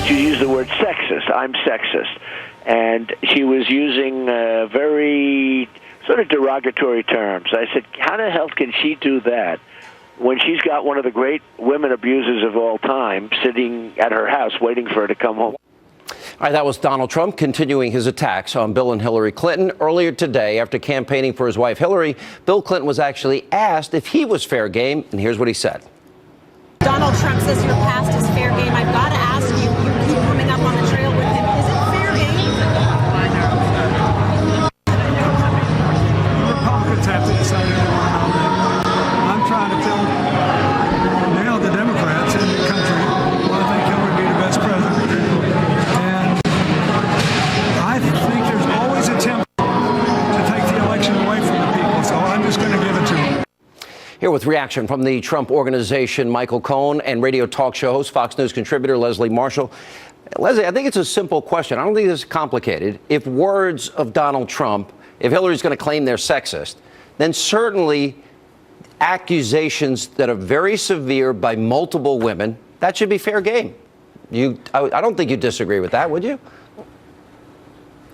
she used the word sexist. I'm sexist. And she was using very sort of derogatory terms. I said, how the hell can she do that when she's got one of the great women abusers of all time sitting at her house waiting for her to come home? All right, that was Donald Trump continuing his attacks on Bill and Hillary Clinton. Earlier today, after campaigning for his wife Hillary, Bill Clinton was actually asked if he was fair game, and here's what he said. Donald Trump says your past is fair game. I've got to ask you, you keep coming up on the trail with him. Is it fair game? Republicans have to decide if they want to know that. I'm trying to tell now the Democrats in the country why I think Hillary would be the best president. And I think there's always a temper to take the election away from the people, so I'm just going to give it to them. Here with reaction from the Trump Organization, Michael Cohen, and radio talk show host, Fox News contributor Leslie Marshall. Leslie, I think it's a simple question. I don't think it's complicated. If words of Donald Trump, if Hillary's going to claim they're sexist, then certainly accusations that are very severe by multiple women, that should be fair game. I don't think you disagree with that, would you?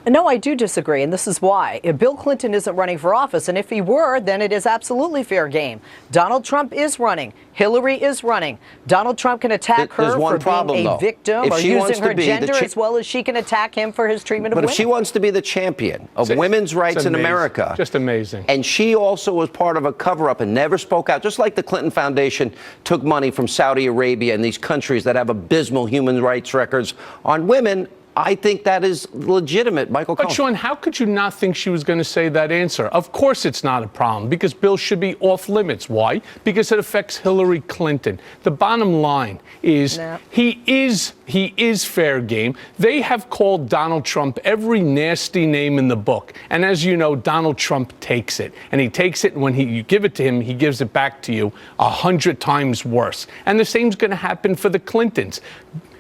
No, I do disagree, and this is why. If Bill Clinton isn't running for office, and if he were, then it is absolutely fair game. Donald Trump is running. Hillary is running. Donald Trump can attack her for being a victim or using her gender, as well as she can attack him for his treatment of women. But if she wants to be the champion of women's rights in America. Just amazing. And she also was part of a cover-up and never spoke out, just like the Clinton Foundation took money from Saudi Arabia and these countries that have abysmal human rights records on women. I think that is legitimate, Michael Cohen. But, Sean, how could you not think she was going to say that answer? Of course it's not a problem, because Bill should be off limits. Why? Because it affects Hillary Clinton. The bottom line is he is fair game. They have called Donald Trump every nasty name in the book. And as you know, Donald Trump takes it. And he takes it, and when you give it to him, he gives it back to you 100 times worse. And the same's going to happen for the Clintons.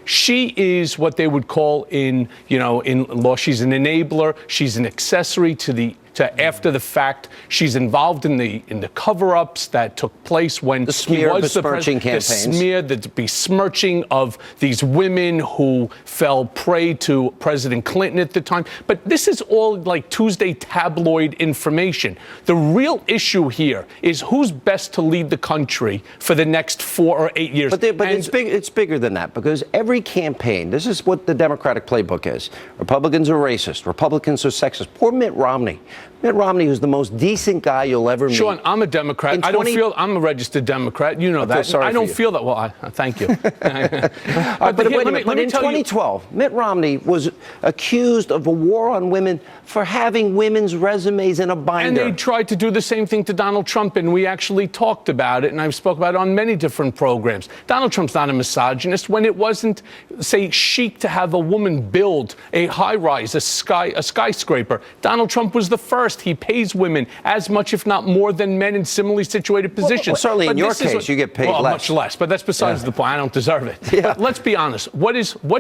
She is what they would call in law, she's an enabler. She's an accessory to after the fact. She's involved in the cover-ups that took place when the smear besmirching campaigns. The smear, the besmirching of these women who fell prey to President Clinton at the time. But this is all like Tuesday tabloid information. The real issue here is who's best to lead the country for the next 4 or 8 years. But it's bigger than that, because every campaign, this is what the Democratic playbook is. Republicans are racist. Republicans are sexist. Poor Mitt Romney. Mitt Romney, who's the most decent guy you'll ever meet. Sean, I'm a Democrat. I don't feel I'm a registered Democrat. You know that. I don't feel that. Well, thank you. But wait a minute. But in 2012, Mitt Romney was accused of a war on women for having women's resumes in a binder. And they tried to do the same thing to Donald Trump, and we actually talked about it, and I've spoke about it on many different programs. Donald Trump's not a misogynist. When it wasn't, say, chic to have a woman build a high-rise, a skyscraper, Donald Trump was the first. He pays women as much, if not more, than men in similarly situated positions. Well, certainly in your case, you get paid less. Much less, but that's besides the point. I don't deserve it. Yeah. But let's be honest. What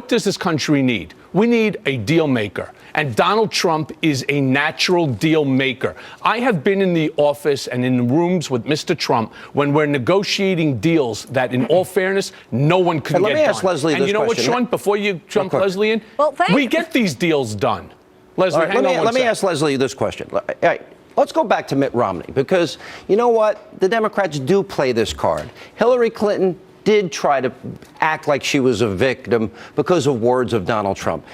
does this country need? We need a deal maker. And Donald Trump is a natural deal maker. I have been in the office and in rooms with Mr. Trump when we're negotiating deals that, in all fairness, no one could get done. Let me ask Leslie and this you know question. what, Sean, before you jump Leslie in? Well, we get these deals done. Leslie, let me ask Leslie this question. Let's go back to Mitt Romney, because you know what? The Democrats do play this card. Hillary Clinton did try to act like she was a victim because of words of Donald Trump.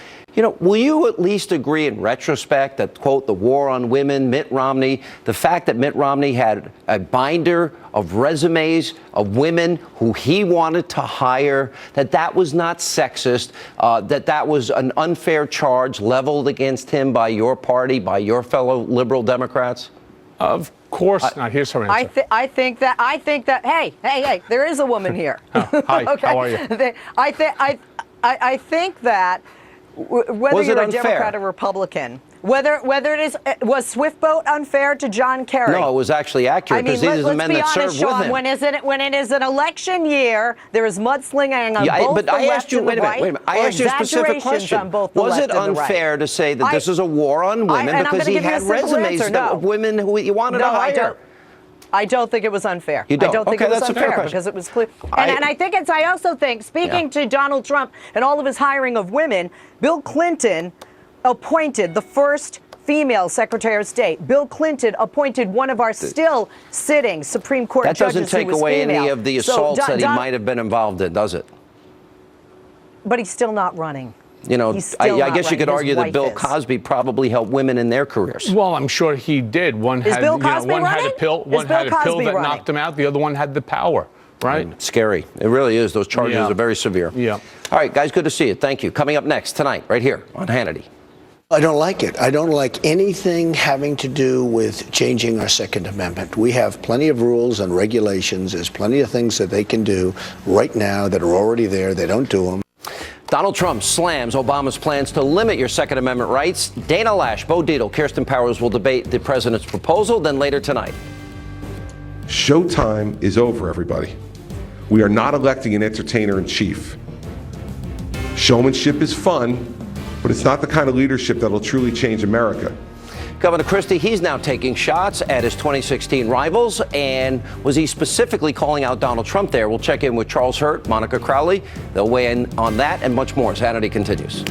Will you at least agree in retrospect that, quote, the war on women, Mitt Romney, the fact that Mitt Romney had a binder of resumes of women who he wanted to hire, that was not sexist, that was an unfair charge leveled against him by your party, by your fellow liberal Democrats? Of course not. Here's her answer. I think that. Hey, there is a woman here. Hi. Okay. How are you? I think that whether you're a Democrat or Republican, whether it is, was Swift Boat unfair to John Kerry? No, it was actually accurate, because these are the men that served with him. When it is an election year, there is mudslinging on both the left and the right. Wait a minute. I asked you a specific question. Was it unfair to say that this is a war on women because he had resumes of women who he wanted to hire? I don't think it was unfair. You don't? I don't think Okay, it was that's a fair unfair question. because it was clear. And I think I also think, speaking to Donald Trump and all of his hiring of women, Bill Clinton appointed the first female Secretary of State. Bill Clinton appointed one of our still sitting Supreme Court That judges doesn't take who was away female. any of the assaults that he might have been involved in, does it? But he's still not running. You know, I guess you could argue that Bill is. Cosby probably helped women in their careers. Well, I'm sure he did. One had, Bill Cosby one had a running? pill. One had a pill Cosby that running? knocked him out. The other one had the power. Right? Scary. It really is. Those charges Yeah. are very severe. Yeah. All right, guys, good to see you. Thank you. Coming up next tonight, right here on Hannity. I don't like it. I don't like anything having to do with changing our Second Amendment. We have plenty of rules and regulations. There's plenty of things that they can do right now that are already there. They don't do them. Donald Trump slams Obama's plans to limit your Second Amendment rights. Dana Lash, Bo Dietl, Kirsten Powers will debate the president's proposal. Then later tonight. Showtime is over, everybody. We are not electing an entertainer-in-chief. Showmanship is fun, but it's not the kind of leadership that will truly change America. Governor Christie, he's now taking shots at his 2016 rivals. And was he specifically calling out Donald Trump there? We'll check in with Charles Hurt, Monica Crowley. They'll weigh in on that and much more as Hannity continues.